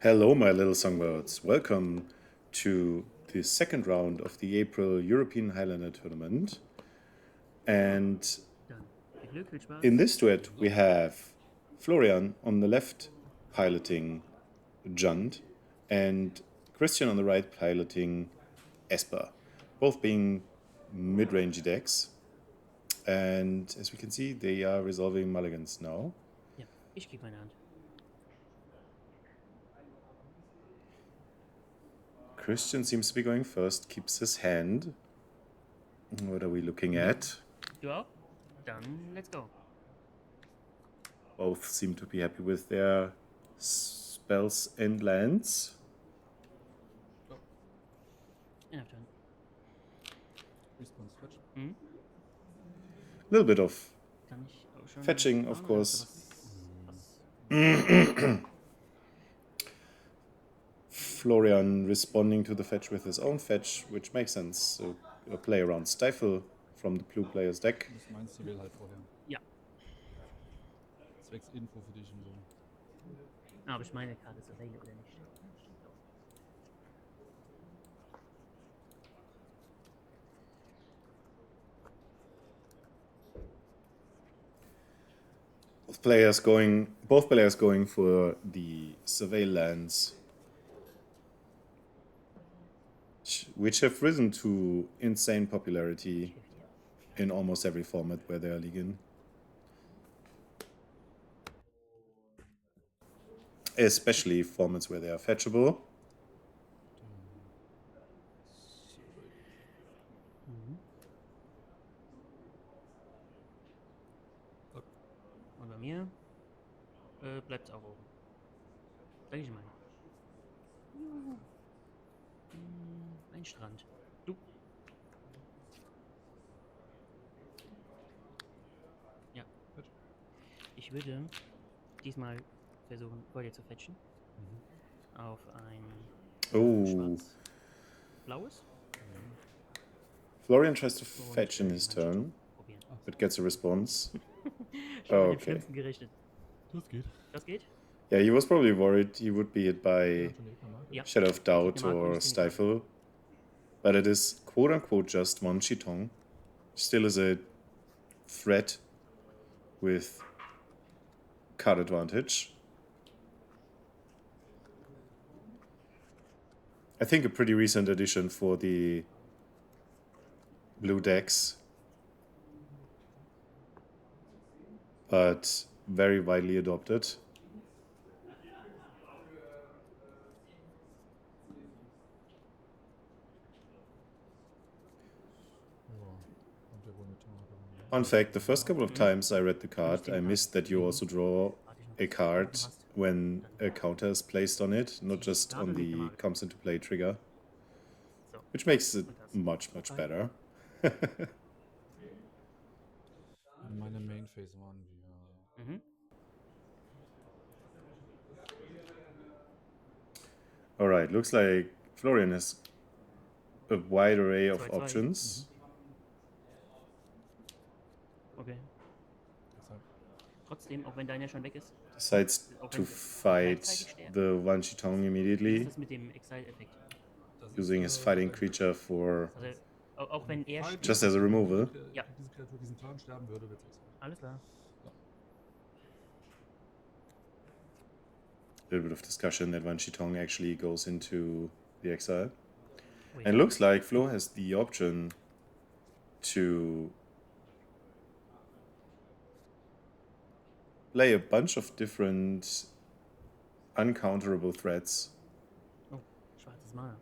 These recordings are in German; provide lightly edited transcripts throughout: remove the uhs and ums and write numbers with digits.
Hello, my little songbirds. Welcome to the second round of the April European Highlander tournament. And in this duet, we have Florian on the left piloting Jund and Christian on the right piloting Esper, both being mid-range decks. And as we can see, they are resolving mulligans now. Ja, ich gebe meine Hand. Christian seems to be going first, keeps his hand. What are we looking at? Du auch? Dann let's go. Both seem to be happy with their spells and lands. Enough turn. Response fetch. A little bit of Kann ich auch schon fetching, of bauen, course. was Florian responding to the fetch with his own fetch, which makes sense. So a play around Stifle from the blue player's deck. Das meinst du will halt vorher. Ja. Zwecks Info für dich und so. Aber ich meine Karte ist available oder nicht. Both players going for the surveil lands, which have risen to insane popularity in almost every format where they are league especially formats where they are fetchable. Und bei mir bleibt es auch oben. Sag ich mal. Ein Strand. Du. Ja. Ich würde diesmal versuchen, vor dir zu fetchen. Auf ein schwarz-blaues. Florian tries to fetch in his turn, but gets a response. Okay. Gerechnet. Das geht. Das geht? Yeah, he was probably worried he would be hit by Shadow of Doubt or Stifle, but it is quote-unquote just one Chitong. Still is a threat with card advantage. I think a pretty recent addition for the blue decks, but very widely adopted. Fun fact, the first couple of times I read the card, I missed that you also draw a card when a counter is placed on it, not just on the comes into play trigger, which makes it much better. Meine Main Phase waren wir. Alright, looks like Florian has a wide array of options. Okay. Trotzdem, auch wenn deiner schon weg ist. Decides to fight the one Chitong immediately, Das mit dem Exile-Effekt. using his fighting creature for Also, auch wenn er just as a removal. Ja. Diese Kreatur diesen Turn sterben würde, wird es. Alles klar. A little bit of discussion that one Chitong actually goes into the exile. And it looks like Flo has the option to play a bunch of different uncounterable threats. Oh, schwarzes Mana.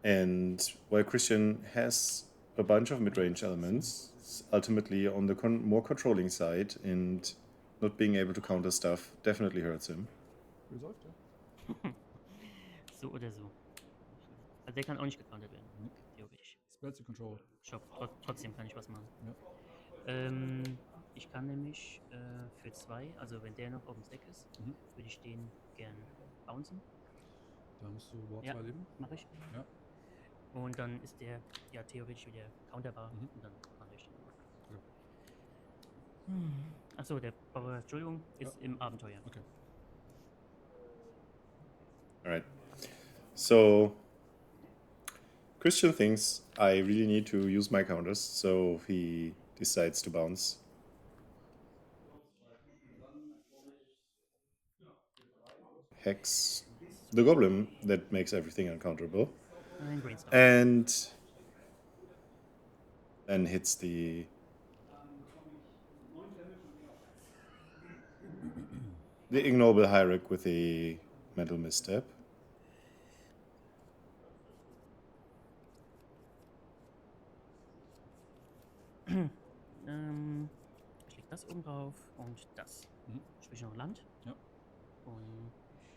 And while Christian has a bunch of mid-range elements, it's ultimately on the more controlling side, and not being able to counter stuff definitely hurts him. Resolved, ja. So oder so. Also der kann auch nicht gecountert werden, theoretisch. Spell to control. Trotzdem kann ich was machen. Ja. Ich kann nämlich für 2, also wenn der noch auf dem Stack ist, würde ich den gern bouncen. Da musst du Ward 2 leben. Mache ich. Ja. Und dann ist der ja theoretisch wieder counterbar und dann mache ich den. Ja. Achso, der Bauer, Entschuldigung, ist im Abenteuer. Okay. All right. So Christian thinks I really need to use my counters, so he decides to bounce. Hex the goblin that makes everything uncounterable. And then hits the ignoble hierarch with a mental misstep. Ich leg das oben drauf und das. Spiel ich noch Land? Ja. Und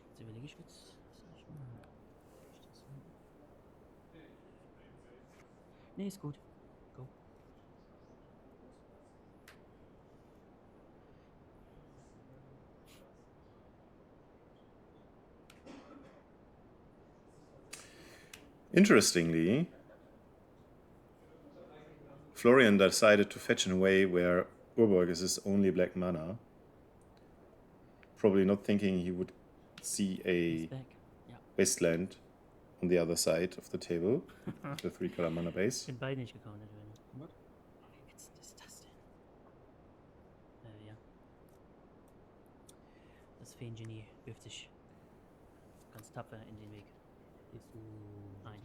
jetzt überlege ich jetzt, was soll ich machen? Ich das so? Nee, ist gut. Go. Interestingly, Florian decided to fetch in a way where Urborg is his only black mana. Probably not thinking he would see a wasteland on the other side of the table, the 3-color mana base. Sind beide nicht gecountert werden. Was? Wie witzig ist das denn? Ja. Das Feengenie wirft sich ganz tapfer in den Weg. Willst du... Ein.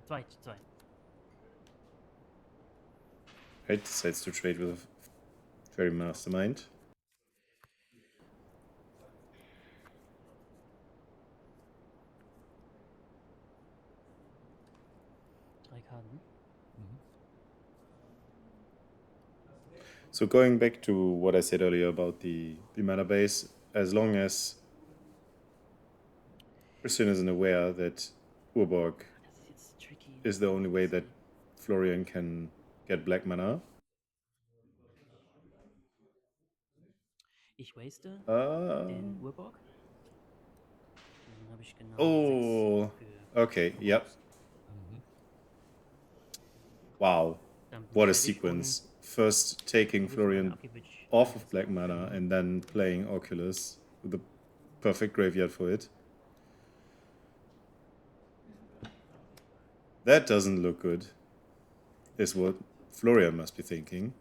Zwei. Right, decides to trade with a fairy mastermind. Drei Karten. So going back to what I said earlier about the mana base, as long as Christian isn't aware that Urborg is the only way that Florian can get black mana. Ich waste den Urborg. Dann habe ich genau Oh, 6 für okay, yep. Wow, what a sequence. First taking Florian off of black mana and then playing Oculus with the perfect graveyard for it. That doesn't look good, is what Florian must be thinking.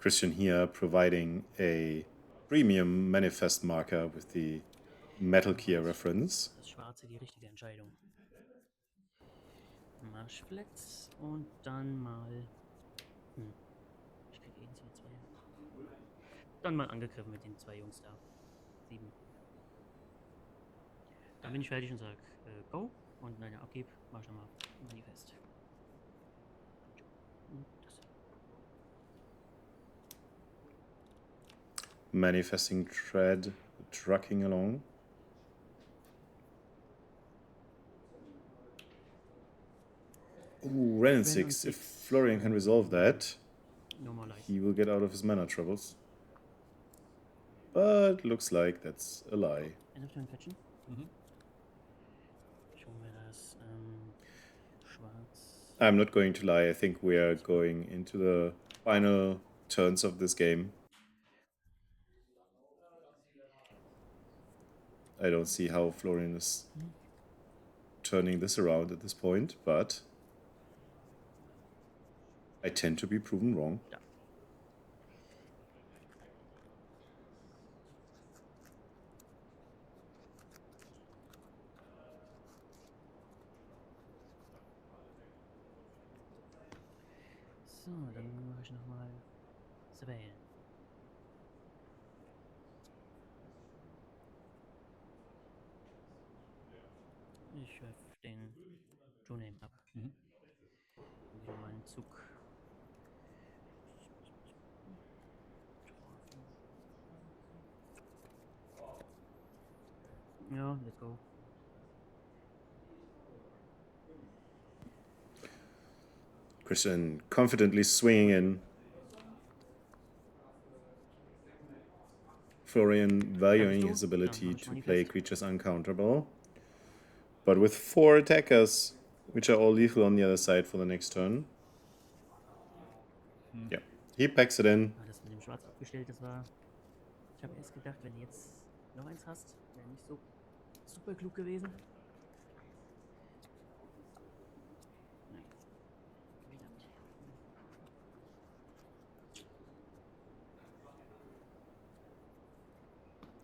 Christian here providing a premium manifest marker with the Metal Gear reference. Das Schwarze die richtige Entscheidung. Marschflex und dann mal. Ich krieg eh 2. Dann mal angegriffen mit den 2 Jungs da. 7. Dann bin ich fertig und sag Go. Und wenn er abgibt, mach ich nochmal Manifest. Und das. Manifesting tread, trucking along. Ooh, Ren 6. If Florian can resolve that, he will get out of his mana troubles. But looks like that's a lie. I'm not going to lie, I think we are going into the final turns of this game. I don't see how Florian is turning this around at this point, but I tend to be proven wrong. Ja. So, dann mache ich nochmal Surveil. Ich werfe den Journey ab. Wieder mal einen Zug. Ja, let's go. Christian confidently swinging in Florian valuing his ability to play creatures uncounterable. But with 4 attackers, which are all lethal on the other side for the next turn. Yeah, he packs it in. Das mit dem Schwarz abgestellt, das war... Ich habe erst gedacht, wenn du jetzt noch eins hast, wäre nicht so super klug gewesen. Nein. Verdammt.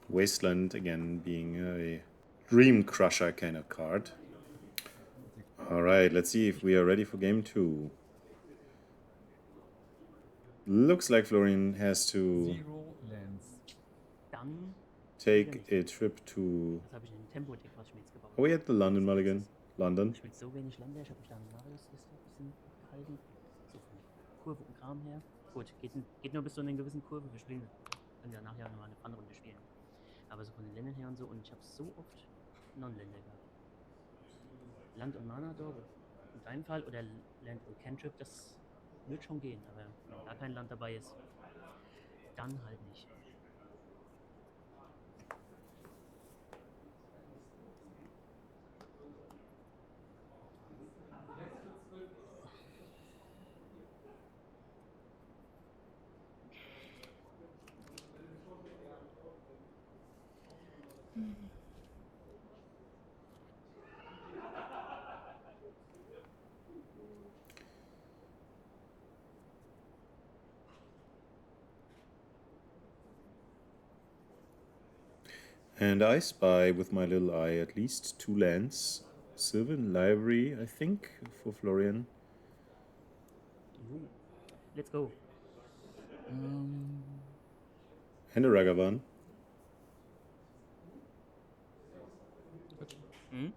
Wasteland again being a dream crusher kind of card. Alright, let's see if we are ready for game 2. Looks like Florian has to 0 Lands. Dann... take a trip to... Was habe ich in den Tempo-Deck, was ich mir jetzt gebaut Are we at the London Mulligan? London? Ich spiele so wenig Highlander, ich habe mich da an Marius-Liste ein bisschen gehalten. So von Kurve und Kram her. Gut, geht nur bis zu einer gewissen Kurve. Wir spielen, können ja nachher nochmal eine Fun-Runde spielen. Aber so von den Ländern her und so, und ich habe so oft Non-Länder gehabt. Land und Mana Dog, in deinem Fall, oder Land und Cantrip, das wird schon gehen, aber wenn gar kein Land dabei ist, dann halt nicht. And I spy with my little eye at least 2 lands. Sylvan Library, I think, for Florian. Let's go. And a Ragavan. Mhm.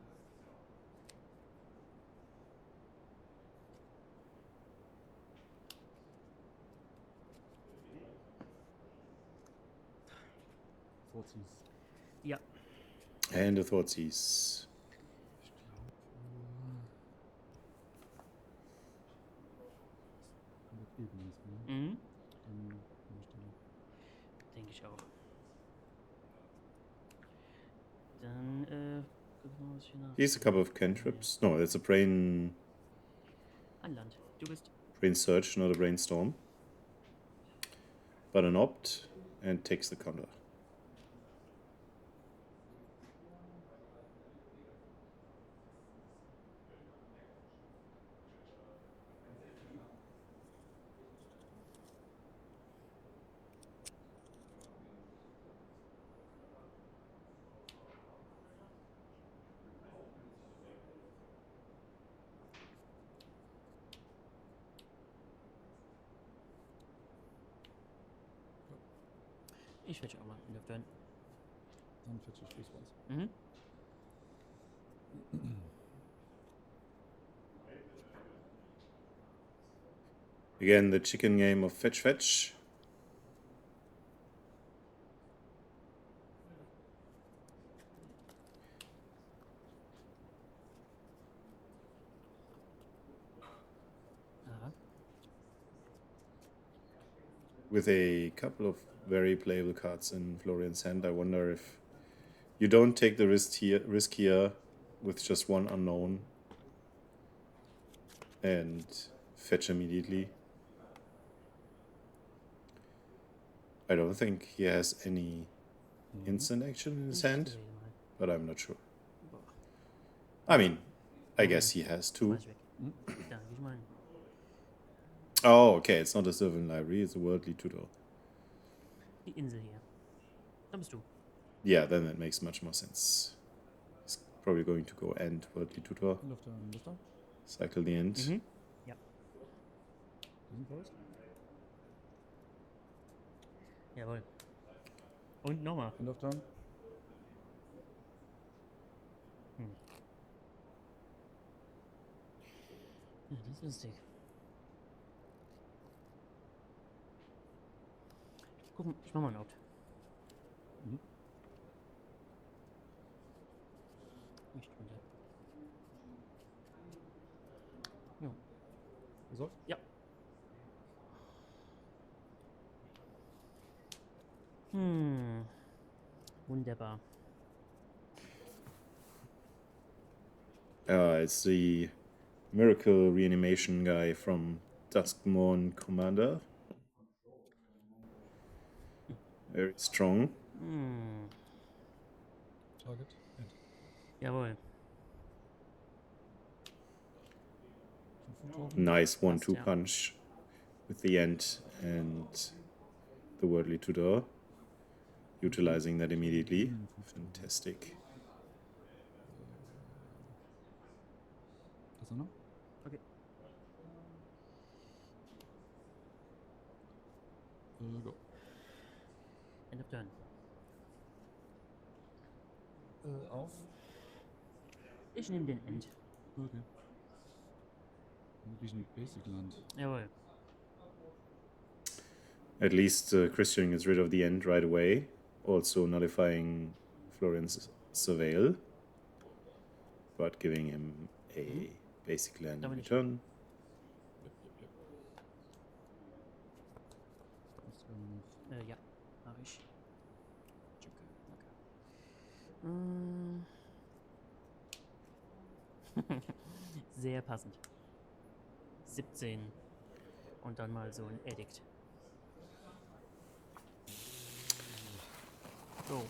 Ja. And a Thoughtseize. Mhm. Denke ich auch. Dann, gucken wir mal, was hier nach. Here's a couple of cantrips. No, it's a brain Ein Land. Du bist. search, not a brainstorm. But an opt and takes the counter. Ich werde auch mal in der Turn. Dann fetch ich Fuß raus. Mhm. Again, the chicken game of fetch fetch. Aha. With a couple of very playable cards in Florian's hand, I wonder if you don't take the risk here with just one unknown and fetch immediately. I don't think he has any instant action in his hand, but I'm not sure. I mean, I guess he has to. Schmeiß ich weg. Da, wie ich meine. Oh, okay, it's not a Sylvan Library, it's a Worldly Tutor. Die Insel hier. Da bist du. Yeah, then that makes much more sense. He's probably going to go end Worldly Tutor, End of turn. Lister. cycle the end. Mhm. Ja. Diesen Forest. Jawohl. Und nochmal. End of turn. Ja, das ist lustig. Guck mal, ich mach mal ein Out. Mhm. Nicht runter. Ja. Resolve. Ja. Hm. Wunderbar. It's the miracle reanimation guy from Duskmourn Commander. Very strong. Target. End. Jawohl. Nice 1-2 Passt, ja. punch with the end and the Worldly Tudor. Utilizing that immediately. Fantastic. Das noch? Okay. Go. End of turn. Auf. Ich nehme den End. Okay. Wirklich ein Basic Land. Jawohl. At least Christian gets rid of the end right away. Also nullifying Florian's Surveil. But giving him a basic land in return. Ja, mache ich. Okay. Sehr passend. 17. Und dann mal so ein Edict. So.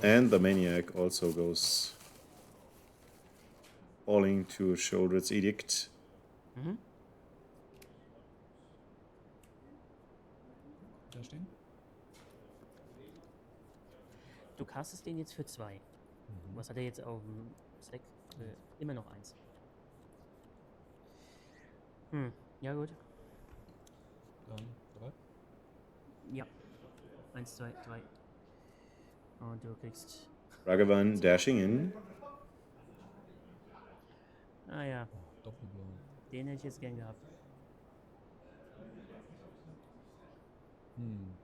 And the Maniac also goes falling to shoulder its Edict. Da stehen? Du castest den jetzt für 2. Was hat er jetzt auf dem Stack? Immer noch 1. Ja gut. Dann 3. Ja. 1, 2, 3. Und du kriegst... Ragavan dashing in. Ah ja, Doppelblau. den hätte ich jetzt gern gehabt. Dann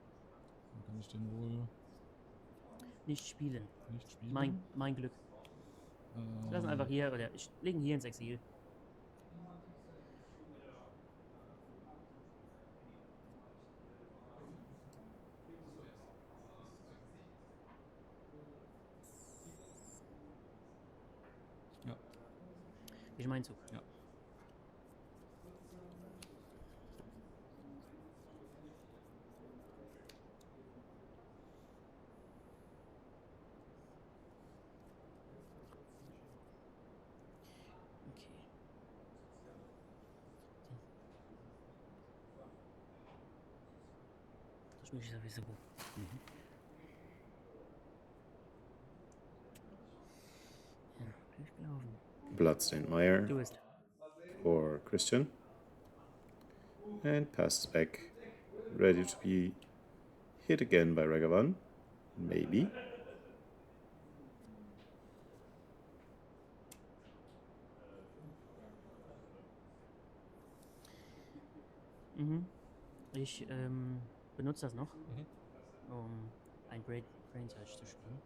kann ich den wohl Nicht spielen. nicht spielen. Mein Glück. Lass ihn einfach hier, oder ich lege ihn hier ins Exil. Ja. Ich mein Zug. Ja. Okay. Das schmeckt sowieso gut. Ja, durchgelaufen. Bloodstained Mire Du bist. for Christian. And passes back. Ready to be hit again by Ragavan. Maybe. Ich benutze das noch, um ein Brain Search zu spielen.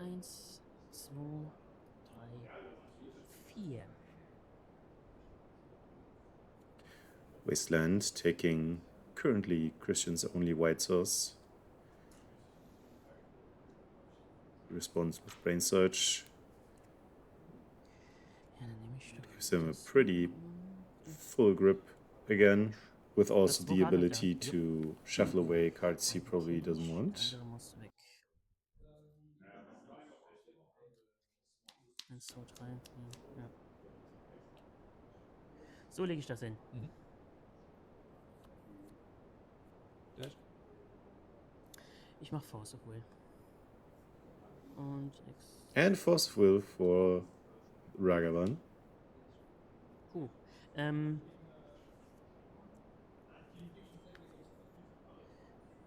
1, 2, 3, 4. Wasteland taking currently Christian's only white source. Responds with Brain Search. Ja, dann nehme ich Gives him a pretty full grip again, with also Das the Vokal, ability ja. to shuffle away cards he probably doesn't Der want. andere muss weg. 1, 2, 3, 4, ja. So lege ich das hin. Dash. Ich mache Force of Will. Und And Force of Will for Ragavan.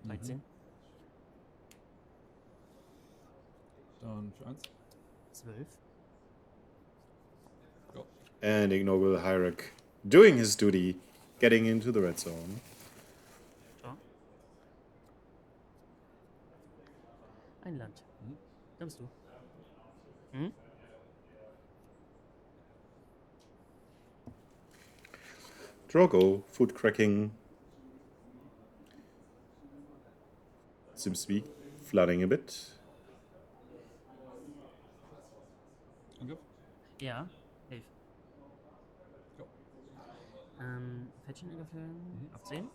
13, Dann für 1. 12. Go. And Ignoble Hierarch doing his duty, getting into the red zone. So. Ein Land. Da bist du. Drogo, foot cracking. Seems to be flooding a bit. Angriff? Ja, 11. Jo. Fetchen Angriff auf 10.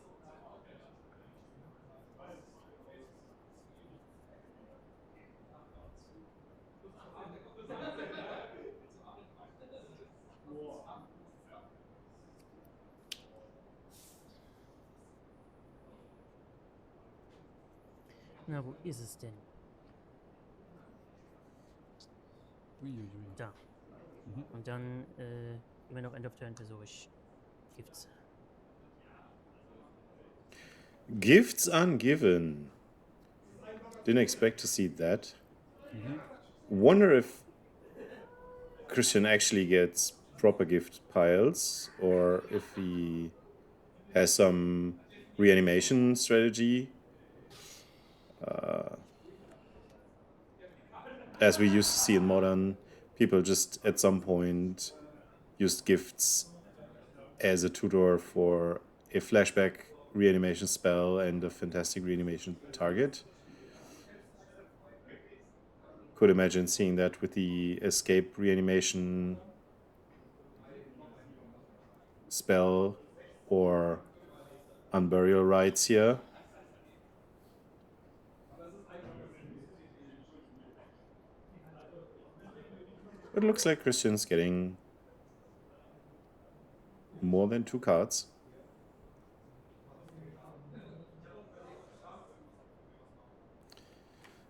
Na, wo ist es denn? Uiuiui. Da. Mhm. Und dann immer noch End of Turn versuche ich Gifts. Gifts ungiven. Didn't expect to see that. Wonder if Christian actually gets proper gift piles or if he has some reanimation strategy. As we used to see in Modern, people just at some point used gifts as a tutor for a flashback reanimation spell and a fantastic reanimation target. Could imagine seeing that with the escape reanimation spell or unburial rites here. It looks like Christian's getting more than 2 cards.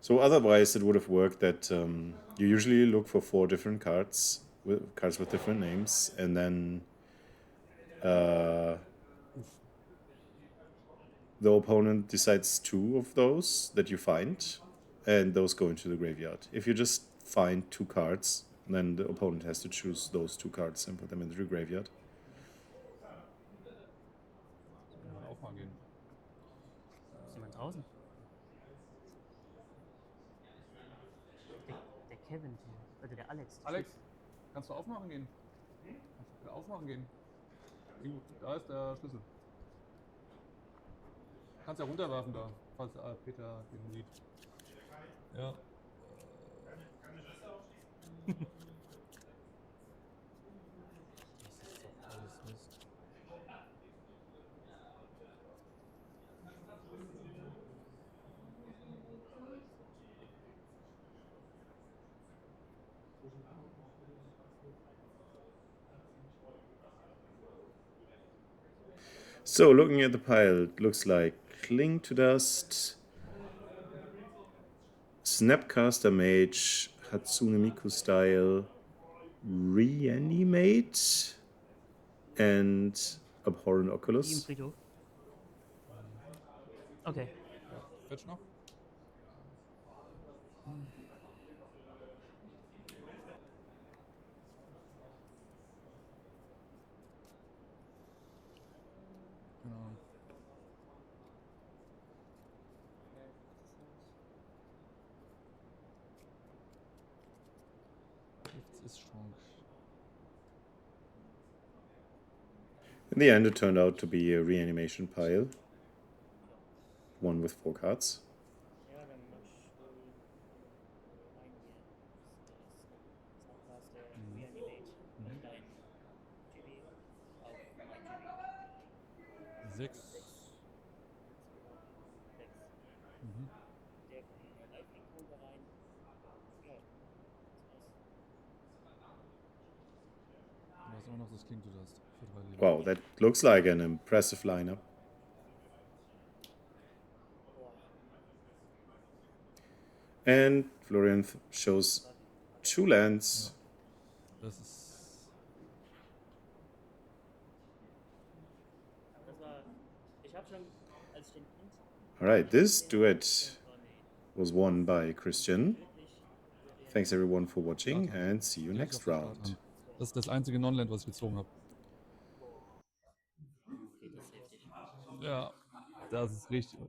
So otherwise it would have worked that you usually look for 4 different cards with different names, and then the opponent decides 2 of those that you find, and those go into the graveyard. If you just find 2 cards, then the opponent has to choose those 2 cards and put them into the graveyard. Aufmachen gehen. Ist jemand draußen? Der Kevin hier. Oder der Alex. Alex, kannst du aufmachen gehen? Kannst du aufmachen gehen? Da ist der Schlüssel. Kannst ja runterwerfen da, falls Peter den sieht. Ja. Das ist doch alles Mist. So looking at the pile, it looks like Cling to Dust, Snapcaster Mage, Hatsune Miku Style, Reanimate, and Abhorrent Die im Oculus. Friedhof. Okay. Ja. Fetch noch? Genau. Gifts ist strong. In the end, it turned out to be a reanimation pile. One with 4 cards. Ja, dann mach ich einen hier. Snapcaster, Reanimate und dein GB auf mein GB. 6. 6. Mhm. Der kommt in die Live-Link-Runde rein. Ja, das war's. Du hast immer noch das Kling to Dust für 3 Leben. Wow, that looks like an impressive lineup. And Florian shows 2 lands. Das ist. Das war. Ich hab schon, als ich den Int. Alright, this duet was won by Christian. Thanks everyone for watching and see you Direkt next auf den Start round. an. Das ist das einzige Non-Land, was ich gezogen habe. Okay, das hilft dir. Ja, das ist richtig.